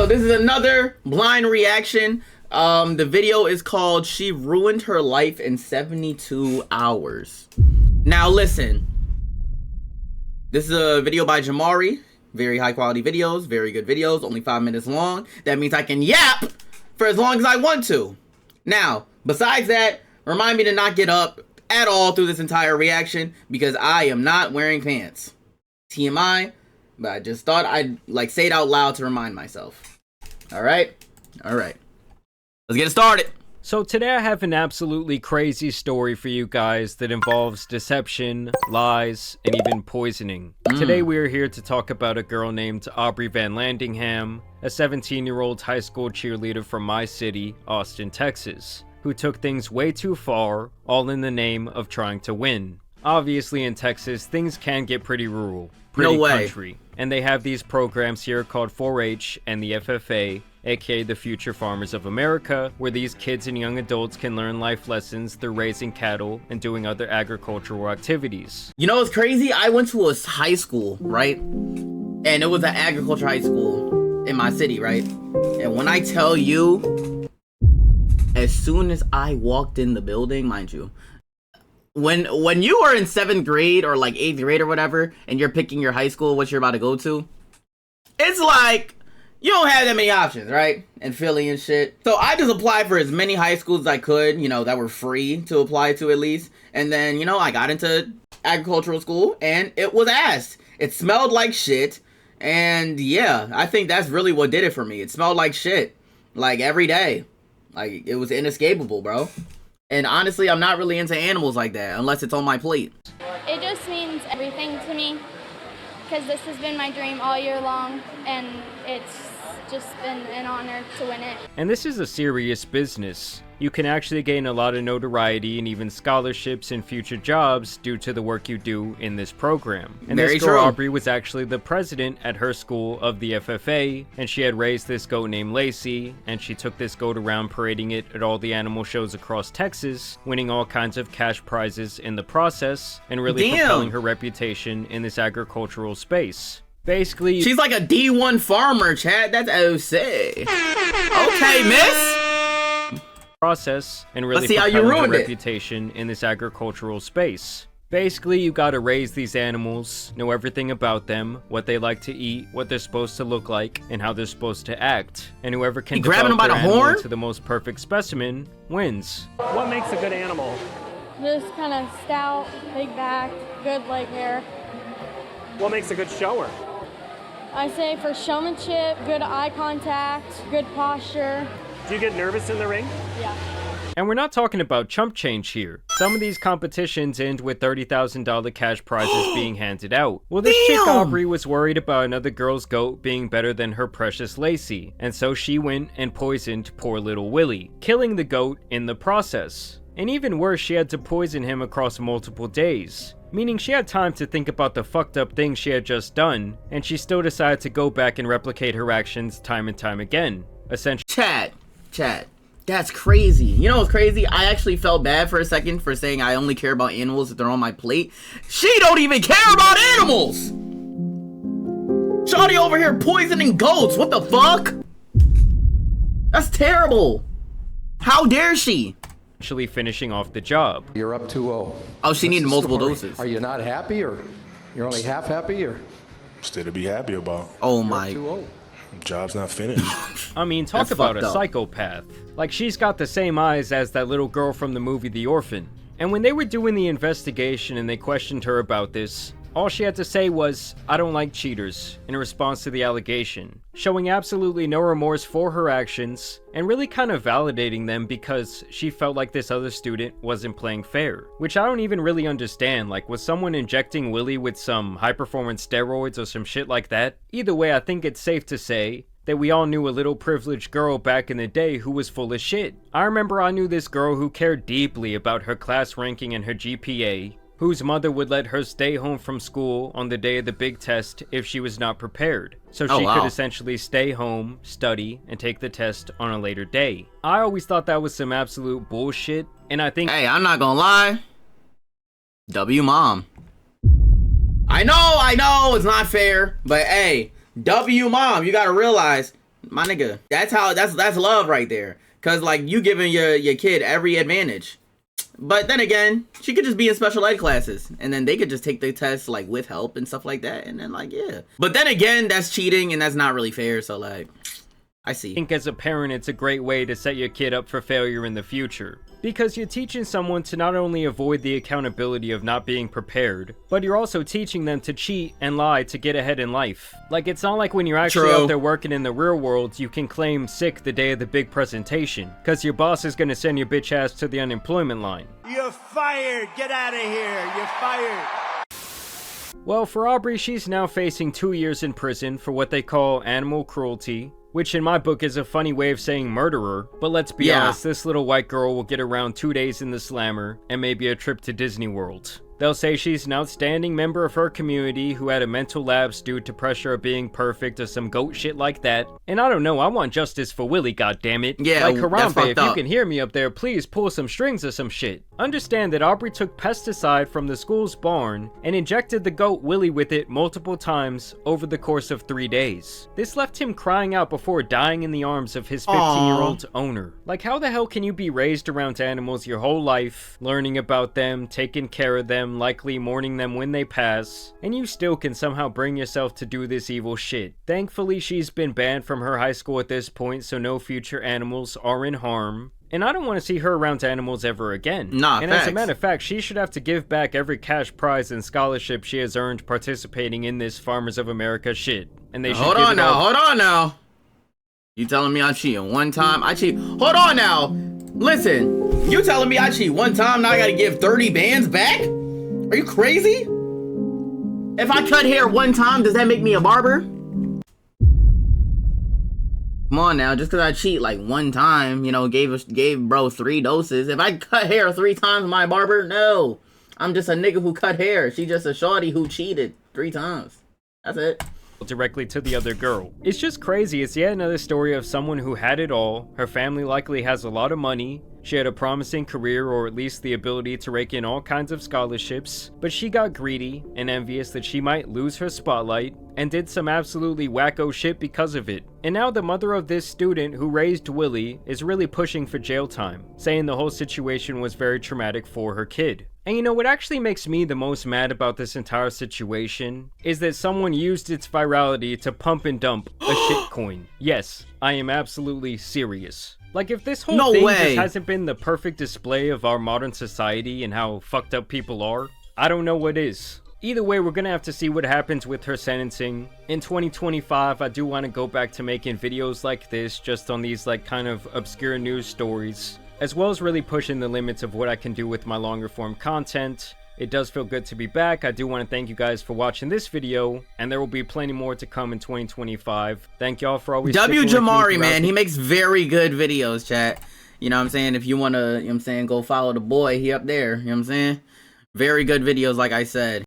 so this is another blind reaction. The video is called She Ruined Her Life in 72 Hours. Now listen, this is a video by Jamari. Very high quality videos, very good videos, only 5 minutes long. That means I can yap for as long as I want to. Now, besides that, remind me to not get up at all through this entire reaction because I am not wearing pants. TMI, but I just thought I'd like say it out loud to remind myself. All right. Let's get it started. So today I have an absolutely crazy story for you guys that involves deception, lies, and even poisoning. Today we are here to talk about a girl named Aubrey Van Landingham, a 17-year-old high school cheerleader from my city, Austin, Texas, who took things way too far, all in the name of trying to win. Obviously in Texas, things can get pretty rural, pretty country, and they have these programs here called 4-H and the FFA, aka the Future Farmers of America, where these kids and young adults can learn life lessons through raising cattle and doing other agricultural activities. You know what's crazy? I went to a high school, right? And it was an agriculture high school in my city, right? And when I tell you, as soon as I walked in the building, mind you, when you are in 7th grade or like 8th grade or whatever, and you're picking your high school, what you're about to go to, it's like, you don't have that many options, right? In Philly and shit. So I just applied for as many high schools as I could, you know, that were free to apply to at least. And then, you know, I got into agricultural school and it was ass. It smelled like shit. And yeah, I think that's really what did it for me. It smelled like shit. Like every day. Like it was inescapable, bro. And honestly, I'm not really into animals like that unless it's on my plate. It just means everything to me because this has been my dream all year long and it's just been an honor to win it. And this is a serious business. You can actually gain a lot of notoriety and even scholarships and future jobs due to the work you do in this program. And this girl, Aubrey, was actually the president at her school of the FFA, and she had raised this goat named Lacey, and she took this goat around parading it at all the animal shows across Texas, winning all kinds of cash prizes in the process, and really propelling her reputation in this agricultural space. Basically, she's like a D1 farmer, Chad. That's OC. Okay, miss. Process and really see how you ruined her reputation in this agricultural space. Basically, you gotta raise these animals, know everything about them, what they like to eat, what they're supposed to look like, and how they're supposed to act. And whoever can develop them by the horn to the most perfect specimen wins. What makes a good animal? Just kind of stout, big back, good leg hair. What makes a good shower? I say for showmanship, good eye contact, good posture. Do you get nervous in the ring? Yeah. And we're not talking about chump change here. Some of these competitions end with $30,000 cash prizes being handed out. Well, this chick Aubrey was worried about another girl's goat being better than her precious Lacey, and so she went and poisoned poor little Willie, killing the goat in the process. And even worse, she had to poison him across multiple days. Meaning she had time to think about the fucked up things she had just done, and she still decided to go back and replicate her actions time and time again. Essentially, Chad, that's crazy. You know what's crazy? I actually felt bad for a second for saying I only care about animals if they're on my plate. She don't even care about animals! Shawty over here poisoning goats, what the fuck? That's terrible. How dare she? finishing off the job. You're up 2-0. Oh, she needed multiple doses. Are you not happy, or you're only half happy, or? Still to be happy about. Oh my. Job's not finished. I mean, talk about a psychopath. Like, she's got the same eyes as that little girl from the movie The Orphan. And when they were doing the investigation and they questioned her about this, all she had to say was, "I don't like cheaters," in response to the allegation, showing absolutely no remorse for her actions, and really kind of validating them because she felt like this other student wasn't playing fair. Which I don't even really understand. Like, was someone injecting Willie with some high-performance steroids or some shit like that? Either way, I think it's safe to say that we all knew a little privileged girl back in the day who was full of shit. I remember I knew this girl who cared deeply about her class ranking and her GPA, whose mother would let her stay home from school on the day of the big test if she was not prepared. So she could essentially stay home, study, and take the test on a later day. I always thought that was some absolute bullshit, and I think— Hey, I'm not gonna lie. W mom. I know, it's not fair, but hey, W mom, you gotta realize, My nigga. That's love right there. Cause like you giving your kid every advantage. But then again, she could just be in special ed classes and then they could just take the test like with help and stuff like that. And then like, yeah. But then again, that's cheating and that's not really fair. So like, I see. I think as a parent, it's a great way to set your kid up for failure in the future. Because you're teaching someone to not only avoid the accountability of not being prepared, but you're also teaching them to cheat and lie to get ahead in life. Like, it's not like when you're actually out there working in the real world, you can claim sick the day of the big presentation, because your boss is gonna send your bitch ass to the unemployment line. You're fired! Get out of here! You're fired! Well, for Aubrey, she's now facing 2 years in prison for what they call animal cruelty, which in my book is a funny way of saying murderer, but let's be honest, this little white girl will get around 2 days in the slammer, and maybe a trip to Disney World. They'll say she's an outstanding member of her community who had a mental lapse due to pressure of being perfect or some goat shit like that. And I don't know, I want justice for Willie, goddammit. Yeah, like Harambe, if up. you can hear me up there, please pull some strings or some shit. Understand that Aubrey took pesticide from the school's barn and injected the goat Willie with it multiple times over the course of 3 days. This left him crying out before dying in the arms of his 15-year-old owner. Like, how the hell can you be raised around animals your whole life, learning about them, taking care of them, likely mourning them when they pass, and you still can somehow bring yourself to do this evil shit? Thankfully, she's been banned from her high school at this point, so no future animals are in harm. And I don't want to see her around animals ever again. Nah, and facts. as a matter of fact, she should have to give back every cash prize and scholarship she has earned participating in this Farmers of America shit. And they should Hold on now. You telling me I cheated one time? I cheat. Hold on now. Listen, you telling me I cheat one time, now I gotta give 30 bands back? Are you crazy? If I cut hair one time, does that make me a barber? Come on now, just because I cheat like one time, you know, gave bro 3 doses. If I cut hair 3 times, my barber? No. I'm just a nigga who cut hair. She just a shorty who cheated 3 times. That's it. Directly to the other girl. It's just crazy. It's yet another story of someone who had it all. Her family likely has a lot of money. She had a promising career, or at least the ability to rake in all kinds of scholarships, but she got greedy and envious that she might lose her spotlight, and did some absolutely wacko shit because of it. And now the mother of this student who raised Willie is really pushing for jail time, saying the whole situation was very traumatic for her kid. And you know what actually makes me the most mad about this entire situation is that someone used its virality to pump and dump a shitcoin. Yes, I am absolutely serious. Like, if this whole thing just hasn't been the perfect display of our modern society and how fucked up people are, I don't know what is. Either way, we're gonna have to see what happens with her sentencing. In 2025, I do want to go back to making videos like this, just on these like kind of obscure news stories, as well as really pushing the limits of what I can do with my longer form content. It does feel good to be back. I do want to thank you guys for watching this video, and there will be plenty more to come in 2025. Thank y'all for always W. Jamari, man, he makes very good videos, chat. You know what I'm saying? If you want to, you know what I'm saying, go follow the boy, he up there, you know what I'm saying? Very good videos, like I said.